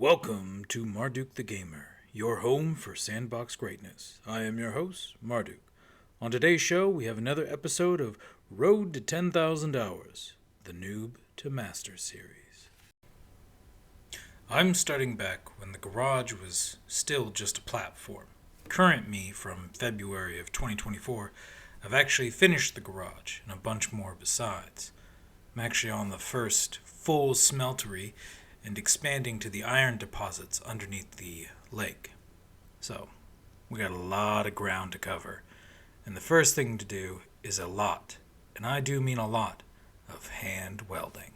Welcome to Marduk the Gamer, your home for sandbox greatness. I am your host, Marduk. On today's show, we have another episode of Road to 10,000 Hours, the Noob to Master series. I'm starting back when the garage was still just a platform. Current me from February of 2024, I've actually finished the garage and a bunch more besides. I'm actually on the first full smeltery and expanding to the iron deposits underneath the lake. So, we got a lot of ground to cover. And the first thing to do is a lot, and I do mean a lot, of hand welding.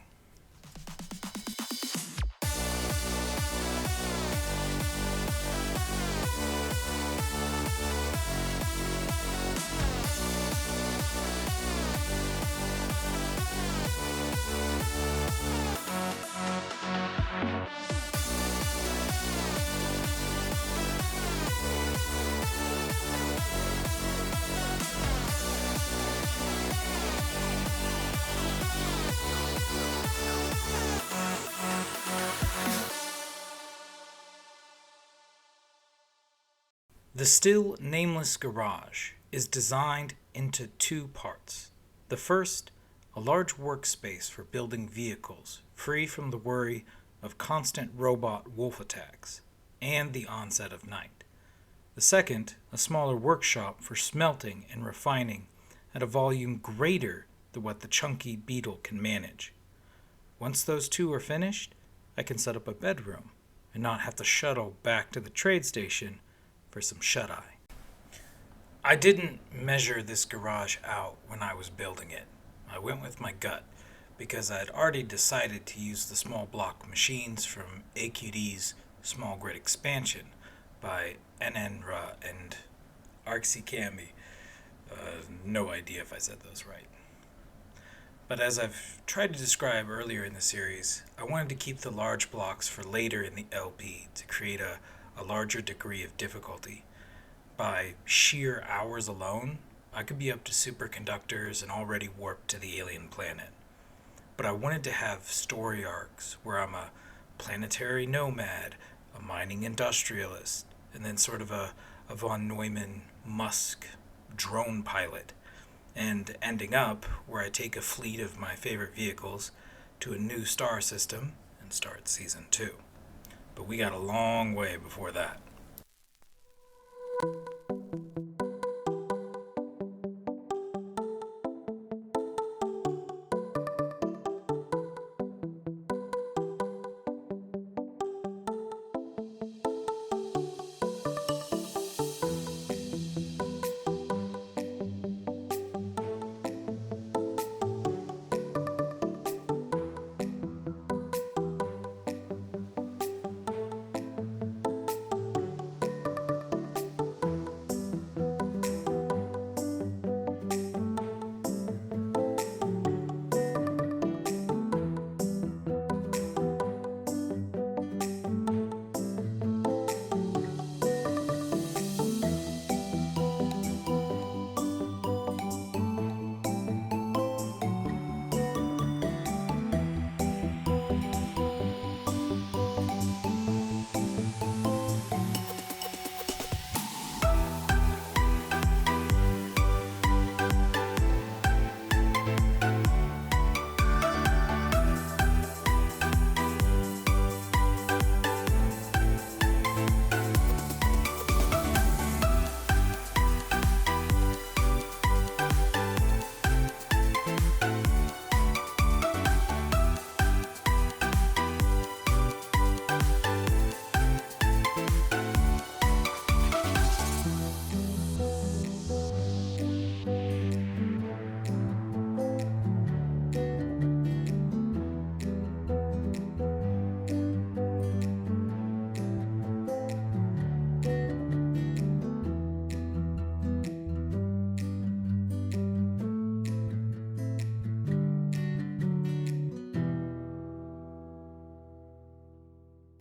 The still Nameless Garage is designed into two parts. The first, a large workspace for building vehicles, free from the worry of constant robot wolf attacks and the onset of night. The second, a smaller workshop for smelting and refining at a volume greater than what the chunky beetle can manage. Once those two are finished, I can set up a bedroom and not have to shuttle back to the trade station for some shut-eye. I didn't measure this garage out when I was building it. I went with my gut because I had already decided to use the small block machines from AQD's Small Grid Expansion by NNRA and Arxicami. No idea if I said those right. But as I've tried to describe earlier in the series, I wanted to keep the large blocks for later in the LP to create a larger degree of difficulty. By sheer hours alone, I could be up to superconductors and already warped to the alien planet. But I wanted to have story arcs where I'm a planetary nomad, a mining industrialist, and then sort of a von Neumann Musk drone pilot, and ending up where I take a fleet of my favorite vehicles to a new star system and start Season 2. But we got a long way before that.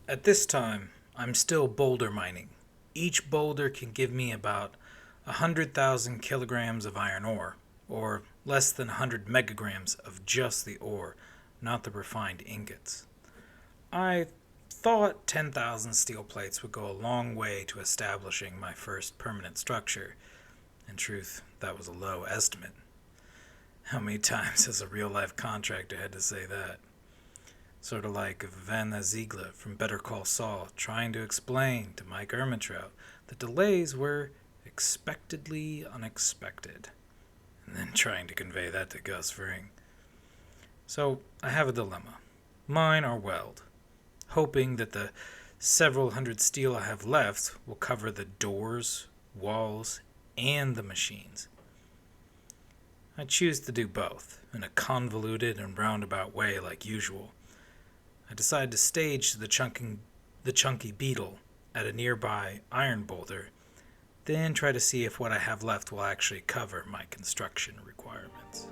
At this time, I'm still boulder mining. Each boulder can give me about 100,000 kilograms of iron ore, or less than 100 megagrams of just the ore, not the refined ingots. I thought 10,000 steel plates would go a long way to establishing my first permanent structure. In truth, that was a low estimate. How many times has a real-life contractor had to say that? Sort of like Vanna Ziegler from Better Call Saul trying to explain to Mike Ehrmantraut that delays were expectedly unexpected, and then trying to convey that to Gus Fring. So I have a dilemma. Mine or weld, hoping that the several hundred steel I have left will cover the doors, walls, and the machines. I choose to do both, in a convoluted and roundabout way like usual. I decide to stage the chunky beetle at a nearby iron boulder, then try to see if what I have left will actually cover my construction requirements.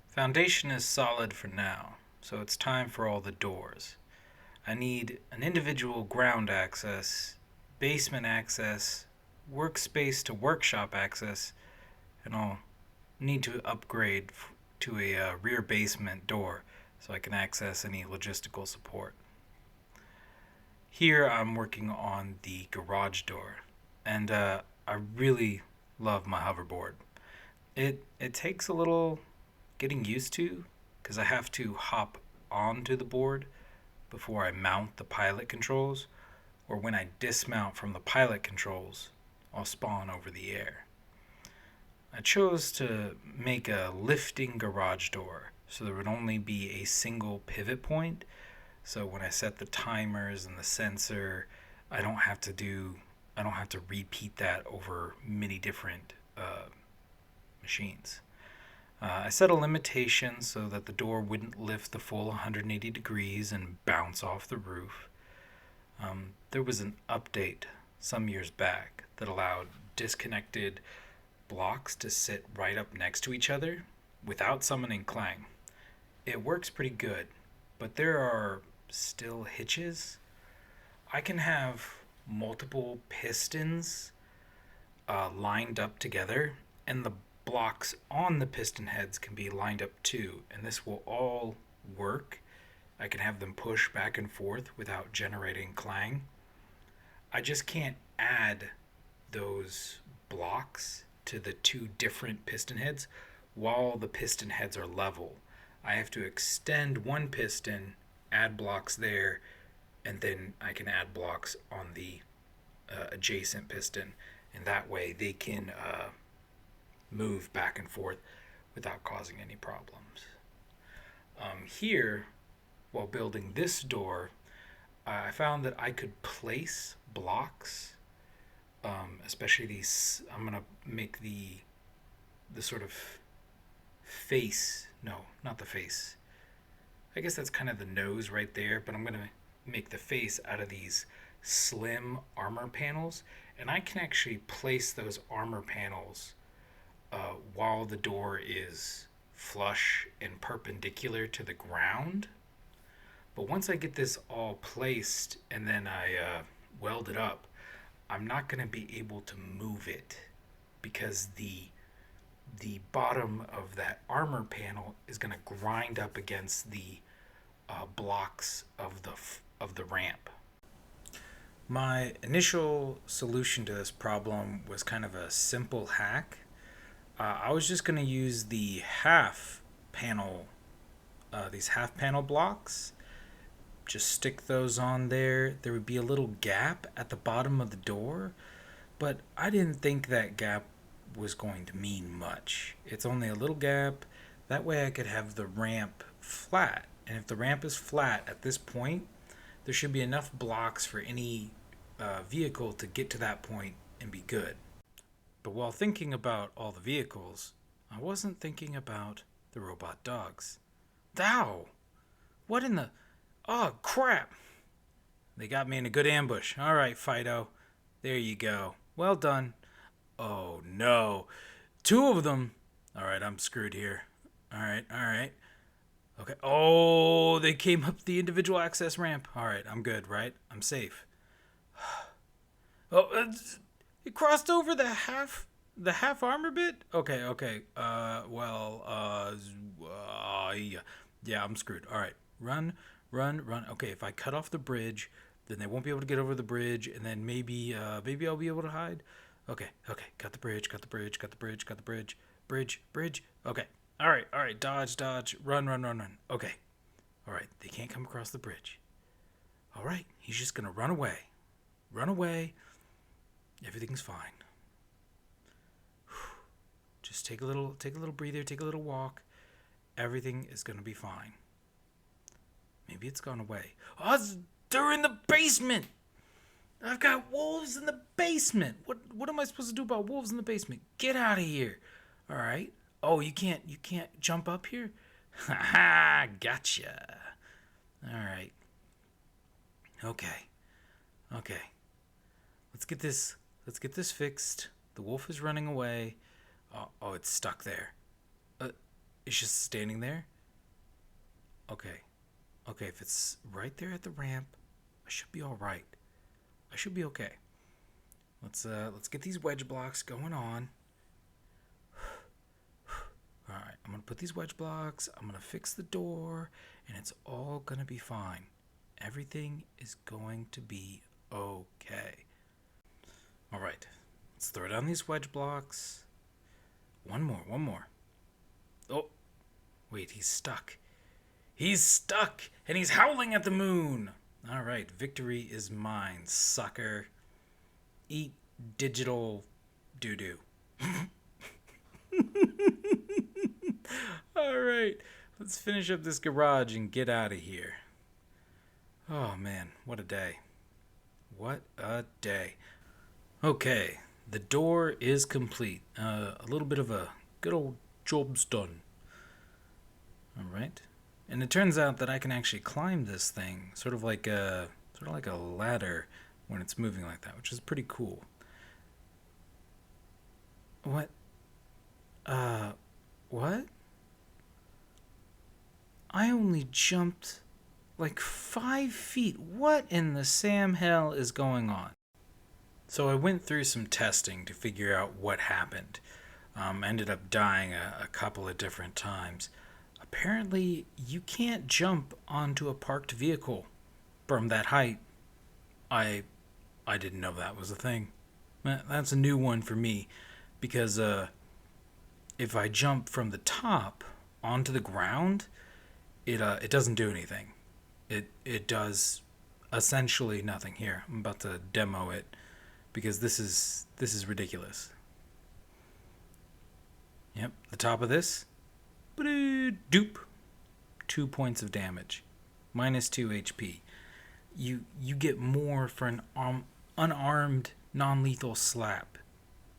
Foundation is solid for now, so it's time for all the doors. I need an individual ground access, basement access, workspace to workshop access, and I'll need to upgrade to a rear basement door so I can access any logistical support. Here I'm working on the garage door, and I really love my hoverboard. It takes a little getting used to because I have to hop onto the board before I mount the pilot controls, or when I dismount from the pilot controls, I'll spawn over the air. I chose to make a lifting garage door so there would only be a single pivot point, so when I set the timers and the sensor, I don't have to repeat that over many different machines. I set a limitation so that the door wouldn't lift the full 180 degrees and bounce off the roof. There was an update some years back that allowed disconnected blocks to sit right up next to each other without summoning clang. It works pretty good, but there are still hitches. I can have multiple pistons lined up together, and the blocks on the piston heads can be lined up too, and this will all work. I can have them push back and forth without generating clang. I just can't add those blocks to the two different piston heads while the piston heads are level. I have to extend one piston, add blocks there, and then I can add blocks on the adjacent piston, and that way they can move back and forth without causing any problems. Here, while building this door, I found that I could place blocks, especially these. I'm gonna make the sort of face. No, not the face. I guess that's kind of the nose right there, but I'm gonna make the face out of these slim armor panels, and I can actually place those armor panels while the door is flush and perpendicular to the ground. But once I get this all placed and then I weld it up, I'm not going to be able to move it because the bottom of that armor panel is going to grind up against the blocks of the ramp. My initial solution to this problem was kind of a simple hack. I was just going to use the these half panel blocks. Just stick those on there. There would be a little gap at the bottom of the door, but I didn't think that gap was going to mean much. It's only a little gap. That way I could have the ramp flat. And if the ramp is flat at this point, there should be enough blocks for any vehicle to get to that point and be good. But while thinking about all the vehicles, I wasn't thinking about the robot dogs. Ow! What in the... Oh, crap! They got me in a good ambush. All right, Fido. There you go. Well done. Oh, no. Two of them. All right, I'm screwed here. All right. Okay. Oh, they came up the individual access ramp. All right, I'm good, right? I'm safe. Oh, it crossed over the half armor bit? Okay. Yeah, I'm screwed. All right. Run. Okay, if I cut off the bridge, then they won't be able to get over the bridge, and then maybe I'll be able to hide. Okay. Got the bridge. Bridge. Okay. All right. Dodge. Run. Okay. All right. They can't come across the bridge. All right. He's just gonna run away. Everything's fine. Just take a little breather. Take a little walk. Everything is gonna be fine. Maybe it's gone away. Oh, they're in the basement. I've got wolves in the basement. What am I supposed to do about wolves in the basement? Get out of here. All right. Oh, you can't jump up here? Ha ha, gotcha. All right. Okay. Let's get this fixed. The wolf is running away. Oh, it's stuck there. It's just standing there. Okay, if it's right there at the ramp, I should be all right. I should be okay. Let's get these wedge blocks going on. All right, I'm gonna put these wedge blocks. I'm gonna fix the door, and it's all gonna be fine. Everything is going to be okay. All right, let's throw down these wedge blocks. One more. Oh, wait, he's stuck. And he's howling at the moon. All right, victory is mine, sucker. Eat digital doo-doo. All right, let's finish up this garage and get out of here. Oh, man, what a day. Okay, the door is complete. A little bit of a good old job's done. All right. And it turns out that I can actually climb this thing, sort of like a ladder when it's moving like that, which is pretty cool. What? What? I only jumped like 5 feet. What in the Sam hell is going on? So I went through some testing to figure out what happened. Ended up dying a couple of different times. Apparently, you can't jump onto a parked vehicle from that height. I didn't know that was a thing. That's a new one for me, because if I jump from the top onto the ground, it doesn't do anything. It does essentially nothing. Here, I'm about to demo it because this is ridiculous. Yep, the top of this. Doop. 2 points of damage. -2 HP. You get more for an unarmed, non-lethal slap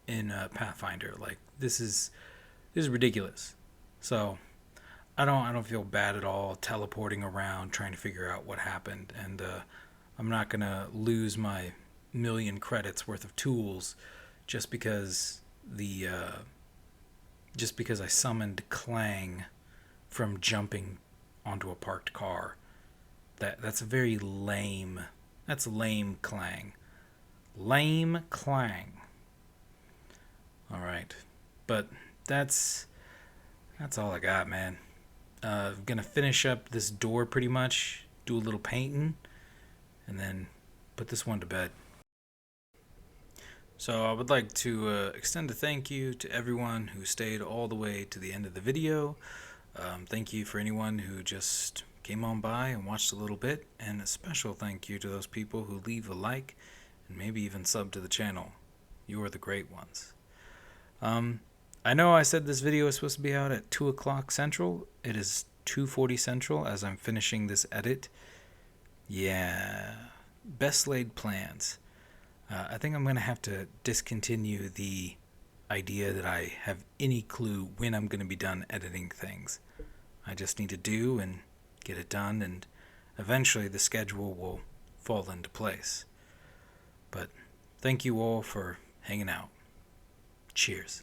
in Pathfinder. Like, this is ridiculous. So I don't feel bad at all teleporting around trying to figure out what happened, and I'm not gonna lose my 1,000,000 credits worth of tools just because the just because I summoned clang from jumping onto a parked car. That's a very lame. That's lame clang. Lame clang. All right, but that's all I got, man. I'm gonna finish up this door pretty much, do a little painting, and then put this one to bed. So I would like to extend a thank you to everyone who stayed all the way to the end of the video. Thank you for anyone who just came on by and watched a little bit, and a special thank you to those people who leave a like and maybe even sub to the channel. You are the great ones. I know I said this video is supposed to be out at 2 o'clock Central. It is 2:40 Central as I'm finishing this edit. Yeah, best laid plans. I think I'm going to have to discontinue the idea that I have any clue when I'm going to be done editing things. I just need to do and get it done, and eventually the schedule will fall into place. But thank you all for hanging out. Cheers.